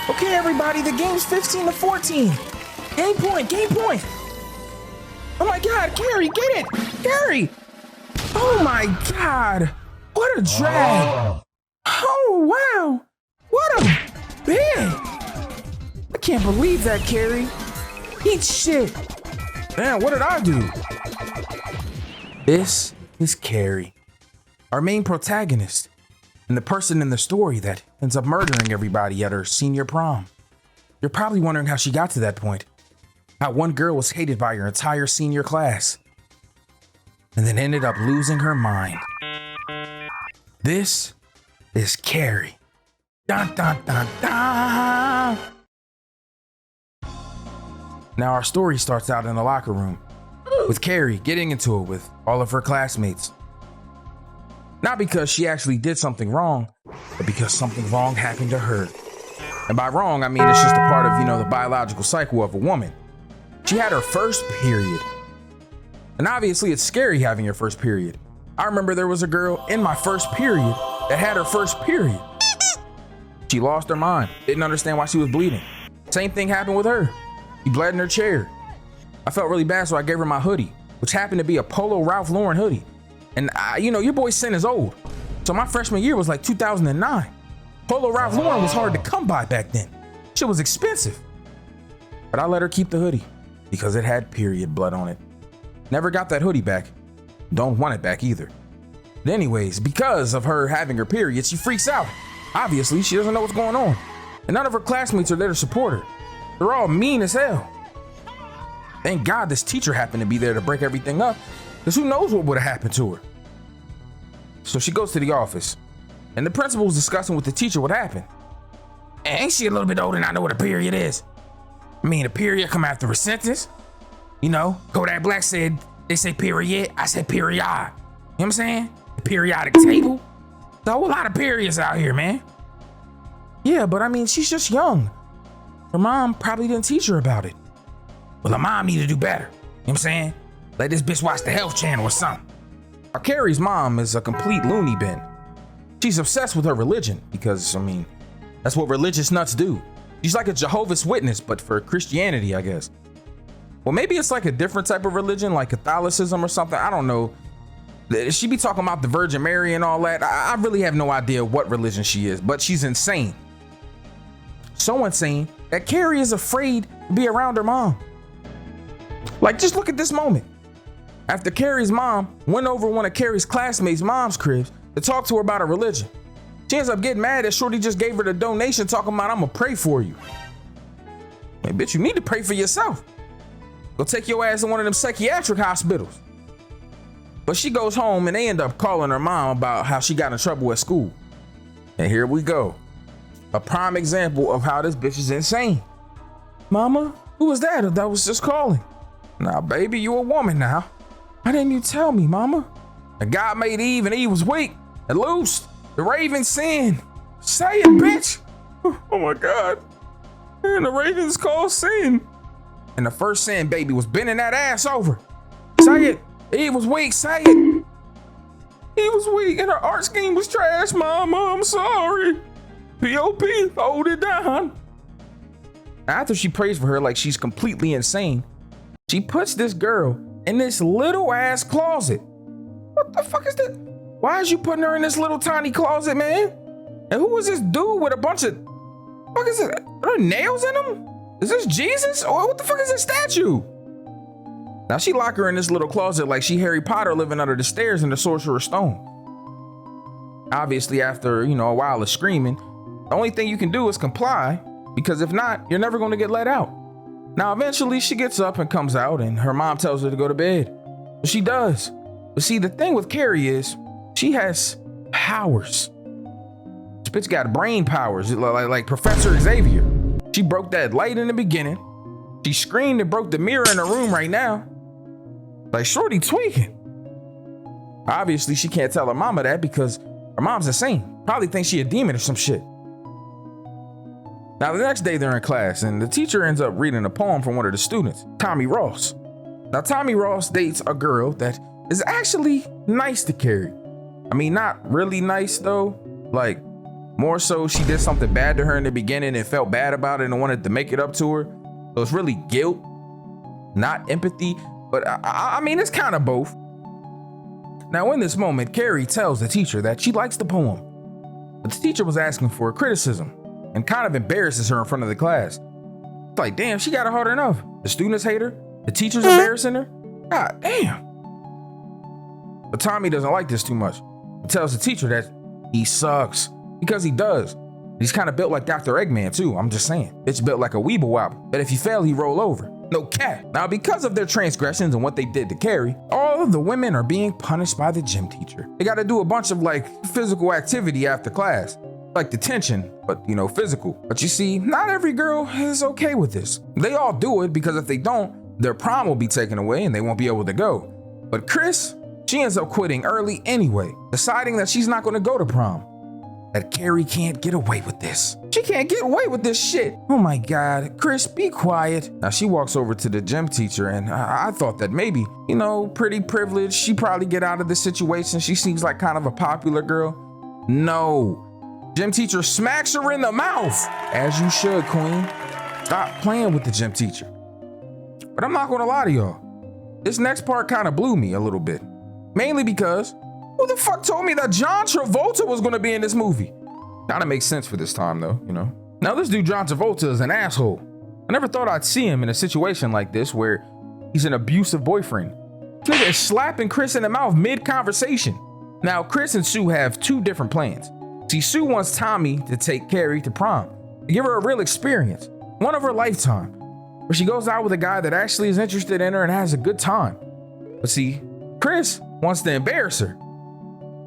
Okay, everybody, the game's 15-14. Game point, game point. Oh my God, Carrie, get it! Carrie! Oh my God! What a drag! Oh wow! What a big! I can't believe that, Carrie. Eat shit. Man, what did I do? This is Carrie, our main protagonist, and the person in the story that ends up murdering everybody at her senior prom. You're probably wondering how she got to that point. How one girl was hated by her entire senior class, and then ended up losing her mind. This is Carrie. Dun dun dun dun! Now our story starts out in the locker room, with Carrie getting into it with all of her classmates. Not because she actually did something wrong, but because something wrong happened to her. And by wrong, I mean it's just a part of, the biological cycle of a woman. She had her first period. And obviously it's scary having your first period. I remember there was a girl in my first period that had her first period. She lost her mind, didn't understand why she was bleeding. Same thing happened with her. She bled in her chair. I felt really bad, so I gave her my hoodie, which happened to be a Polo Ralph Lauren hoodie. And your boy's sin is old. So my freshman year was like 2009. Polo Ralph Lauren was hard to come by back then. Shit was expensive. But I let her keep the hoodie because it had period blood on it. Never got that hoodie back. Don't want it back either. But anyways, because of her having her period, she freaks out. Obviously, she doesn't know what's going on. And none of her classmates are there to support her. They're all mean as hell. Thank God this teacher happened to be there to break everything up, because who knows what would have happened to her. So she goes to the office, and the principal's discussing with the teacher what happened. Ain't she a little bit older and I know what a period is? I mean, a period come after a sentence. Kodak Black said, they say period, I said period. You know what I'm saying? The periodic table. There's a whole lot of periods out here, man. Yeah, but I mean, she's just young. Her mom probably didn't teach her about it. Well, her mom need to do better. You know what I'm saying? Let this bitch watch the Health Channel or something. Now, Carrie's mom is a complete loony bin. She's obsessed with her religion because, that's what religious nuts do. She's like a Jehovah's Witness, but for Christianity, I guess. Well, maybe it's like a different type of religion, like Catholicism or something. I don't know. She be talking about the Virgin Mary and all that. I really have no idea what religion she is, but she's insane. So insane that Carrie is afraid to be around her mom. Like, just look at this moment. After Carrie's mom went over one of Carrie's classmates' mom's cribs to talk to her about her religion, she ends up getting mad that Shorty just gave her the donation talking about, I'm gonna pray for you. Hey, bitch, you need to pray for yourself. Go take your ass to one of them psychiatric hospitals. But she goes home and they end up calling her mom about how she got in trouble at school. And here we go. A prime example of how this bitch is insane. Mama, who was that was just calling? Now, baby, you a woman now. Why didn't you tell me, mama? And God made Eve and Eve was weak and loosed. The raven sinned. Say it, bitch. Oh my God. And the raven's called sin. And the first sin, baby, was bending that ass over. Say it. Eve was weak. Say it. Eve was weak and her art scheme was trash, mama. I'm sorry. P.O.P. Hold it down. After she prays for her like she's completely insane, she puts this girl in this little ass closet. What the fuck is that? Why is you putting her in this little tiny closet, man? And who is this dude with a bunch of, fuck is it? Are there nails in him? Is this Jesus? Or what the fuck is this statue? Now she lock her in this little closet like she Harry Potter living under the stairs in the Sorcerer's Stone. Obviously, after, a while of screaming, the only thing you can do is comply, because if not, you're never going to get let out. Now, eventually she gets up and comes out and her mom tells her to go to bed. But she does. But see, the thing with Carrie is she has powers. This bitch got brain powers, like Professor Xavier. She broke that light in the beginning. She screamed and broke the mirror in her room right now. Like, shorty tweaking. Obviously, she can't tell her mama that because her mom's insane. Probably thinks she a demon or some shit. Now, the next day they're in class and the teacher ends up reading a poem from one of the students, Tommy Ross. Now, Tommy Ross dates a girl that is actually nice to Carrie. I mean, not really nice though. Like, More so, she did something bad to her in the beginning and felt bad about it and wanted to make it up to her. So it's really guilt, not empathy. But I mean, it's kind of both. Now, in this moment, Carrie tells the teacher that she likes the poem, but the teacher was asking for criticism and kind of embarrasses her in front of the class. It's like, damn, she got it hard enough. The students hate her. The teacher's embarrassing her. God damn. But Tommy doesn't like this too much. He tells the teacher that he sucks, because he does. He's kind of built like Dr. Eggman too, I'm just saying. It's built like a weeble wobble, but if you fail, he roll over. No cap. Now, because of their transgressions and what they did to Carrie, all of the women are being punished by the gym teacher. They got to do a bunch of like physical activity after class, like detention, but you know, physical. But you see, not every girl is okay with this. They all do it because if they don't, their prom will be taken away and they won't be able to go. But Chris, she ends up quitting early anyway, deciding that she's not going to go to prom. That Carrie can't get away with this. She can't get away with this shit. Oh my God, Chris, be quiet. Now she walks over to the gym teacher and I thought that maybe, you know, pretty privileged, she probably get out of this situation. She seems like kind of a popular girl. No, gym teacher smacks her in the mouth. As you should, queen. Stop playing with the gym teacher. But I'm not gonna lie to y'all. This next part kind of blew me a little bit. Mainly because who the fuck told me that John Travolta was gonna be in this movie? Kinda makes sense for this time though, you know? Now this dude John Travolta is an asshole. I never thought I'd see him in a situation like this where he's an abusive boyfriend. This nigga is slapping Chris in the mouth mid-conversation. Now Chris and Sue have two different plans. See, Sue wants Tommy to take Carrie to prom, to give her a real experience, one of her lifetime, where she goes out with a guy that actually is interested in her and has a good time. But see, Chris wants to embarrass her.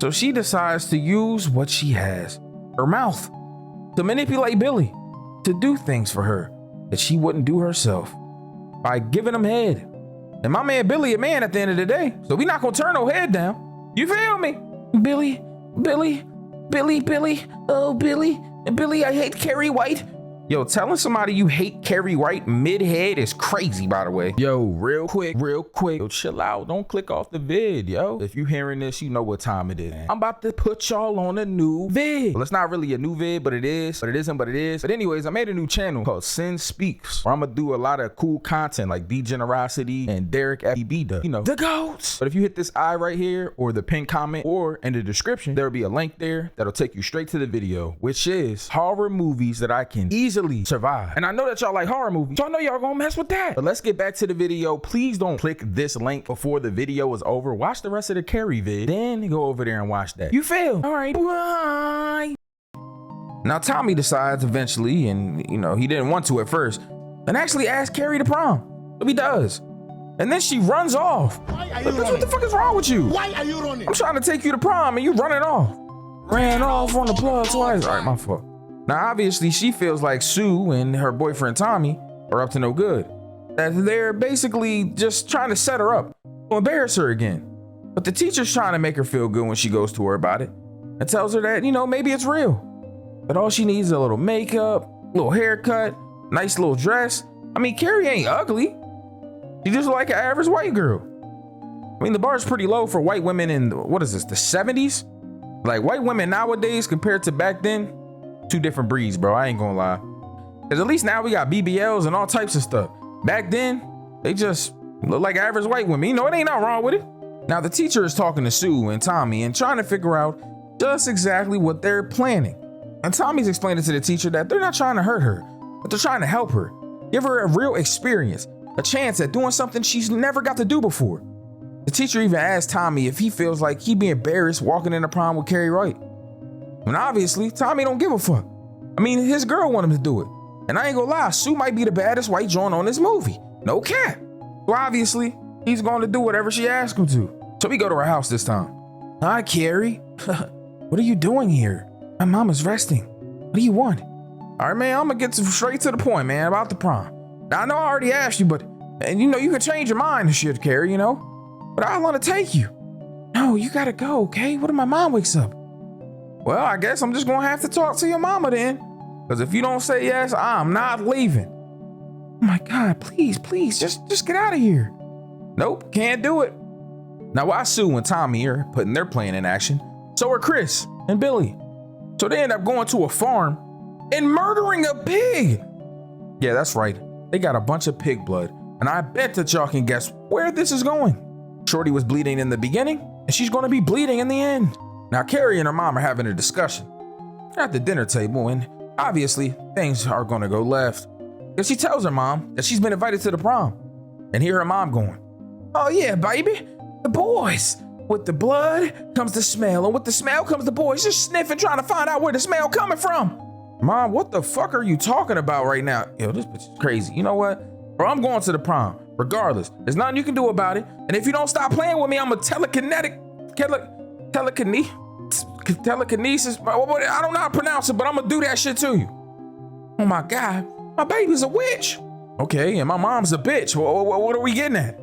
So she decides to use what she has, her mouth, to manipulate Billy, to do things for her that she wouldn't do herself by giving him head. And my man Billy a man at the end of the day, so we not gonna turn no head down. You feel me? Billy, oh Billy, I hate Carrie White. Yo, telling somebody you hate Carrie White mid-head is crazy, by the way. Yo, real quick. Yo, chill out. Don't click off the vid, yo. If you hearing this, you know what time it is. I'm about to put y'all on a new vid. Well, it's not really a new vid, but it is. But it isn't, but it is. But anyways, I made a new channel called Sin Speaks, where I'm gonna do a lot of cool content like D-Generosity and Derek FB does. You know, the GOATs. But if you hit this eye right here, or the pinned comment, or in the description, there'll be a link there that'll take you straight to the video, which is horror movies that I can easily survive. And I know that y'all like horror movies, so I know y'all gonna mess with that. But let's get back to the video. Please don't click this link before the video is over. Watch the rest of the Carrie vid, then go over there and watch that. You feel? All right, bye. Now Tommy decides eventually, and you know, he didn't want to at first, and actually asked Carrie to prom. So he does. And then she runs off. Why are you running? What the fuck is wrong with you? Why are you running? I'm trying to take you to prom and you running off. Ran off on the plug twice. All right, my fault. Now, obviously, she feels like Sue and her boyfriend Tommy are up to no good. That they're basically just trying to set her up, to embarrass her again. But the teacher's trying to make her feel good when she goes to her about it and tells her that, you know, maybe it's real. But all she needs is a little makeup, a little haircut, nice little dress. I mean, Carrie ain't ugly. She's just like an average white girl. I mean, the bar's pretty low for white women in, what is this, the 70s? Like white women nowadays compared to back then, two different breeds, bro. I ain't gonna lie. Cause at least now we got BBLs and all types of stuff. Back then, they just look like average white women. You know, it ain't nothing wrong with it. Now the teacher is talking to Sue and Tommy and trying to figure out just exactly what they're planning. And Tommy's explaining to the teacher that they're not trying to hurt her, but they're trying to help her. Give her a real experience, a chance at doing something she's never got to do before. The teacher even asked Tommy if he feels like he'd be embarrassed walking into prom with Carrie White. And obviously, Tommy don't give a fuck. I mean, his girl want him to do it. And I ain't gonna lie, Sue might be the baddest white joint on this movie. No cap. So obviously, he's going to do whatever she asks him to. So we go to her house this time. Hi, Carrie. What are you doing here? My mama's resting. What do you want? All right, man, I'm gonna get straight to the point, man, about the prom. Now, I know I already asked you, but, and you know, you can change your mind and shit, Carrie, you know? But I want to take you. No, you gotta go, okay? What if my mom wakes up? Well, I guess I'm just gonna have to talk to your mama then. Because if you don't say yes, I'm not leaving. Oh my God, please, just get out of here. Nope, can't do it. Now while Sue and Tommy are putting their plan in action, so are Chris and Billy. So they end up going to a farm and murdering a pig. Yeah, that's right. They got a bunch of pig blood. And I bet that y'all can guess where this is going. Shorty was bleeding in the beginning, and she's going to be bleeding in the end. Now, Carrie and her mom are having a discussion at the dinner table, and obviously, things are going to go left. Because she tells her mom that she's been invited to the prom. And hear her mom going, "Oh yeah, baby, the boys. With the blood comes the smell, and with the smell comes the boys just sniffing, trying to find out where the smell coming from." Mom, what the fuck are you talking about right now? Yo, this bitch is crazy. You know what? Bro, I'm going to the prom, regardless. There's nothing you can do about it. And if you don't stop playing with me, I'm a telekinesis. I don't know how to pronounce it, but I'm gonna do that shit to you. Oh my God, my baby's a witch. Okay, and my mom's a bitch. What are we getting at?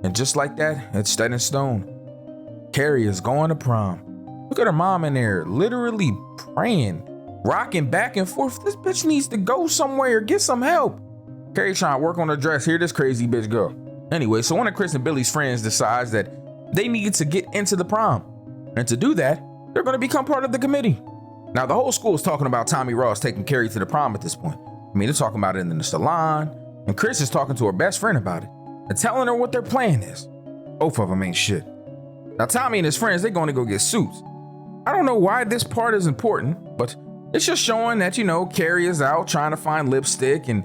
And just like that, it's set in stone. Carrie is going to prom. Look at her mom in there, literally praying, rocking back and forth. This bitch needs to go somewhere, get some help. Carrie trying to work on her dress. Here this crazy bitch go. Anyway, so one of Chris and Billy's friends decides that they need to get into the prom. And to do that, they're going to become part of the committee. Now, the whole school is talking about Tommy Ross taking Carrie to the prom at this point. I mean, they're talking about it in the salon, and Chris is talking to her best friend about it and telling her what their plan is. Both of them ain't shit. Now, Tommy and his friends, they're going to go get suits. I don't know why this part is important, but it's just showing that, Carrie is out trying to find lipstick and,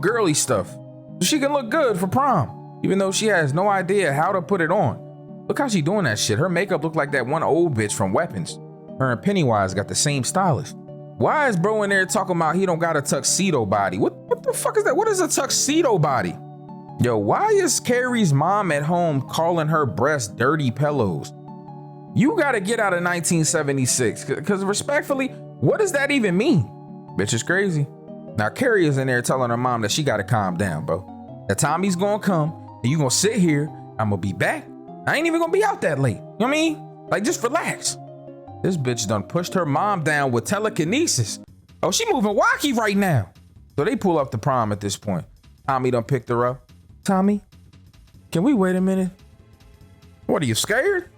girly stuff. So she can look good for prom, even though she has no idea how to put it on. Look how she doing that shit. Her makeup look like that one old bitch from Weapons. Her and Pennywise got the same stylist. Why is bro in there talking about he don't got a tuxedo body? What the fuck is that? What is a tuxedo body? Yo, why is Carrie's mom at home calling her breasts dirty pillows? You gotta get out of 1976, because respectfully, what does that even mean? Bitch is crazy. Now Carrie is in there telling her mom that she gotta calm down, bro. That Tommy's gonna come, and you gonna sit here, I'm gonna be back. I ain't even gonna be out that late. You know what I mean? Like, just relax. This bitch done pushed her mom down with telekinesis. Oh, she moving wacky right now. So they pull up the prom at this point. Tommy done picked her up. Tommy, can we wait a minute? What, are you scared?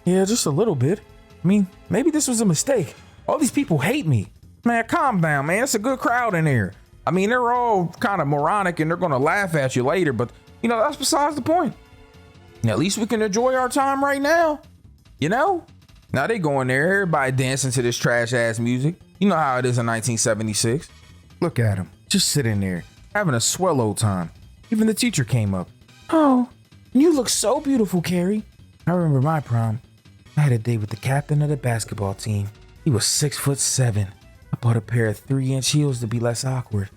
Yeah, just a little bit. I mean, maybe this was a mistake. All these people hate me. Man, calm down, man. It's a good crowd in here. I mean, they're all kind of moronic and they're gonna laugh at you later, but that's besides the point. At least we can enjoy our time right now, Now they go in there, everybody dancing to this trash ass music. You know how it is in 1976. Look at him, just sitting there, having a swell old time. Even the teacher came up. Oh, you look so beautiful, Carrie. I remember my prom. I had a date with the captain of the basketball team. He was 6'7". I bought a pair of 3-inch heels to be less awkward.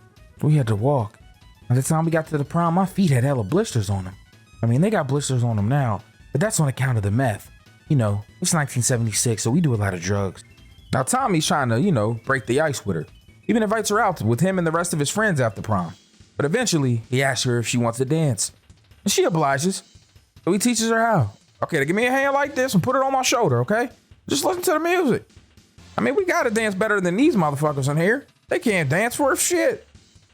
We had to walk. By the time we got to the prom, my feet had hella blisters on them. I mean, they got blisters on them now, but that's on account of the meth. It's 1976, so we do a lot of drugs. Now Tommy's trying to, break the ice with her. Even invites her out with him and the rest of his friends after prom. But eventually, he asks her if she wants to dance. And she obliges. So he teaches her how. Okay, now give me a hand like this and put it on my shoulder, okay? Just listen to the music. I mean, we gotta dance better than these motherfuckers in here. They can't dance worth shit.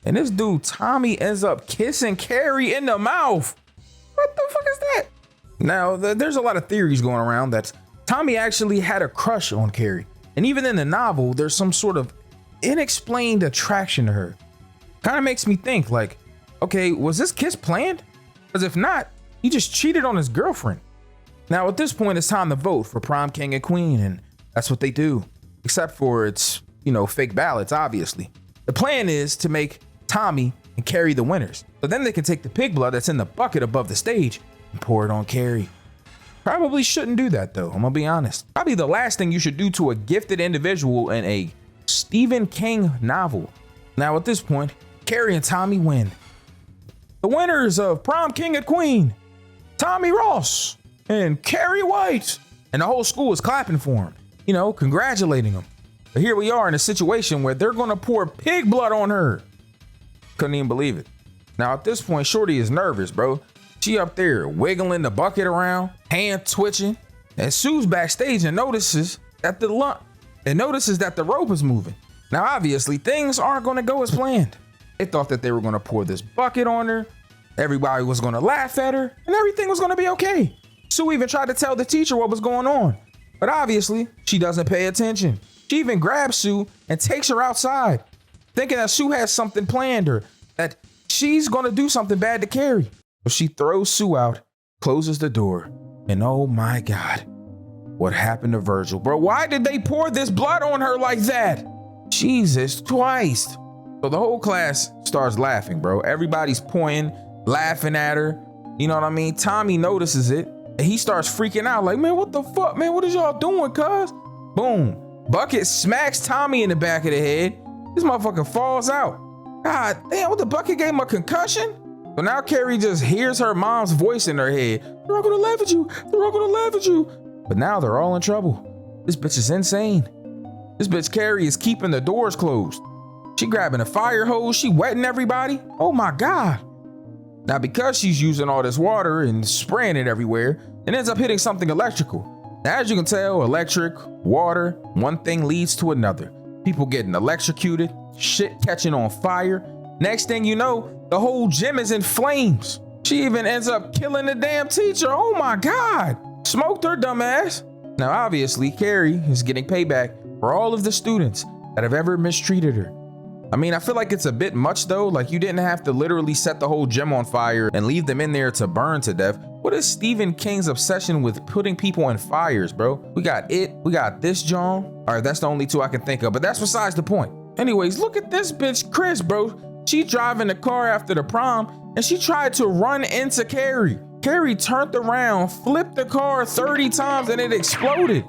And this dude, Tommy, ends up kissing Carrie in the mouth. What the fuck is that? Now, there's a lot of theories going around that Tommy actually had a crush on Carrie. And even in the novel, there's some sort of unexplained attraction to her. Kind of makes me think like, okay, was this kiss planned? Because if not, he just cheated on his girlfriend. Now, at this point, it's time to vote for prom king and queen, and that's what they do. Except for it's, fake ballots, obviously. The plan is to make Tommy and Carrie the winners. So then they can take the pig blood that's in the bucket above the stage and pour it on Carrie. Probably shouldn't do that though, I'm gonna be honest. Probably the last thing you should do to a gifted individual in a Stephen King novel. Now at this point, Carrie and Tommy win. The winners of Prom King and Queen, Tommy Ross and Carrie White. And the whole school is clapping for him, congratulating him. But here we are in a situation where they're gonna pour pig blood on her. Couldn't even believe it. Now at this point, Shorty is nervous, bro. She up there wiggling the bucket around, hand twitching, and Sue's backstage and notices that the rope is moving. Now obviously things aren't gonna go as planned. They thought that they were gonna pour this bucket on her, everybody was gonna laugh at her, and everything was gonna be okay. Sue even tried to tell the teacher what was going on, but obviously she doesn't pay attention. She even grabs Sue and takes her outside, thinking that Sue has something planned or that she's gonna do something bad to Carrie. So she throws Sue out, closes the door, and oh my God, what happened to Virgil? Bro, why did they pour this blood on her like that? Jesus Christ. So the whole class starts laughing, bro. Everybody's pointing, laughing at her. You know what I mean? Tommy notices it and he starts freaking out like, man, what the fuck, man? What is y'all doing, cuz? Boom. Bucket smacks Tommy in the back of the head. This motherfucker falls out. God damn, what, the bucket gave him a concussion? So now Carrie just hears her mom's voice in her head. They're all gonna laugh at you. They're all gonna laugh at you. But now they're all in trouble. This bitch is insane. This bitch Carrie is keeping the doors closed. She grabbing a fire hose. She wetting everybody. Oh my God. Now because she's using all this water and spraying it everywhere, it ends up hitting something electrical. Now, as you can tell, electric, water, one thing leads to another. People getting electrocuted, shit catching on fire. Next thing you know, the whole gym is in flames. She even ends up killing the damn teacher. Oh my God. Smoked her dumb ass. Now, obviously, Carrie is getting payback for all of the students that have ever mistreated her. I mean, I feel like it's a bit much though. Like, you didn't have to literally set the whole gym on fire and leave them in there to burn to death. What is Stephen King's obsession with putting people in fires, bro? We got it. We got this, John. All right, that's the only two I can think of, but that's besides the point. Anyways, look at this bitch, Chris, bro. She driving the car after the prom and she tried to run into Carrie. Carrie turned around, flipped the car 30 times and it exploded.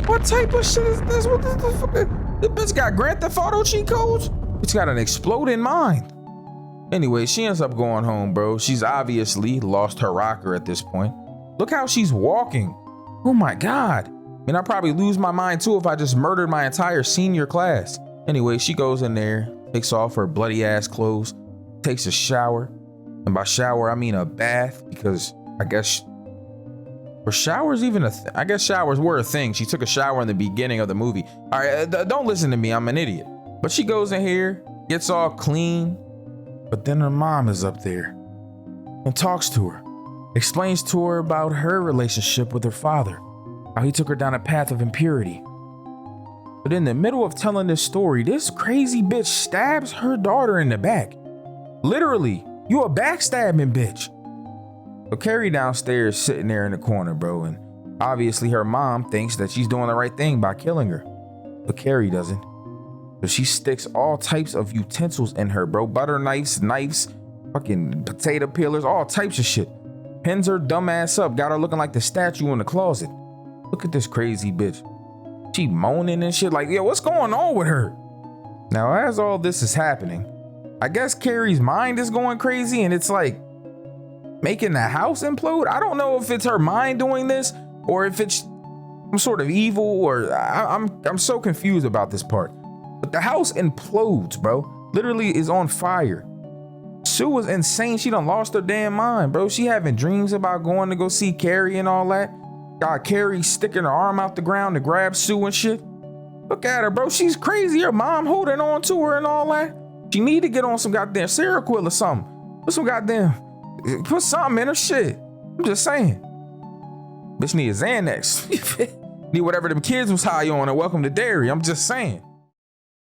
What type of shit is this? What the fuck? This bitch got Grand Theft Auto cheat codes? It's got an exploding mind. Anyway, she ends up going home, bro. She's obviously lost her rocker at this point. Look how she's walking. Oh my God. I mean, I'd probably lose my mind too if I just murdered my entire senior class. Anyway, she goes in there, takes off her bloody ass clothes, takes a shower. And by shower, I mean a bath, because I guess, were showers even a I guess showers were a thing. She took a shower in the beginning of the movie. All right, don't listen to me, I'm an idiot. But she goes in here, gets all clean, but then her mom is up there and talks to her, explains to her about her relationship with her father, how he took her down a path of impurity. But in the middle of telling this story, this crazy bitch stabs her daughter in the back. Literally, you a backstabbing bitch. So Carrie downstairs sitting there in the corner, bro, and obviously her mom thinks that she's doing the right thing by killing her, but Carrie doesn't. So she sticks all types of utensils in her, bro. Butter knives, fucking potato peelers, all types of shit. Pins her dumb ass up, got her looking like the statue in the closet. Look at this crazy bitch. She moaning and shit like, yo, what's going on with her? Now, as all this is happening, I guess Carrie's mind is going crazy and it's like making the house implode. I don't know if it's her mind doing this or if it's some sort of evil, or I'm so confused about this part. But the house implodes, bro. Literally is on fire. Sue was insane. She done lost her damn mind, bro. She having dreams about going to go see Carrie and all that. Got Carrie sticking her arm out the ground to grab Sue and shit. Look at her, bro. She's crazy. Her mom holding on to her and all that. She need to get on some goddamn Seroquel or something. Put something in her shit. I'm just saying. Bitch need a Xanax. Need whatever them kids was high on and welcome to dairy. I'm just saying.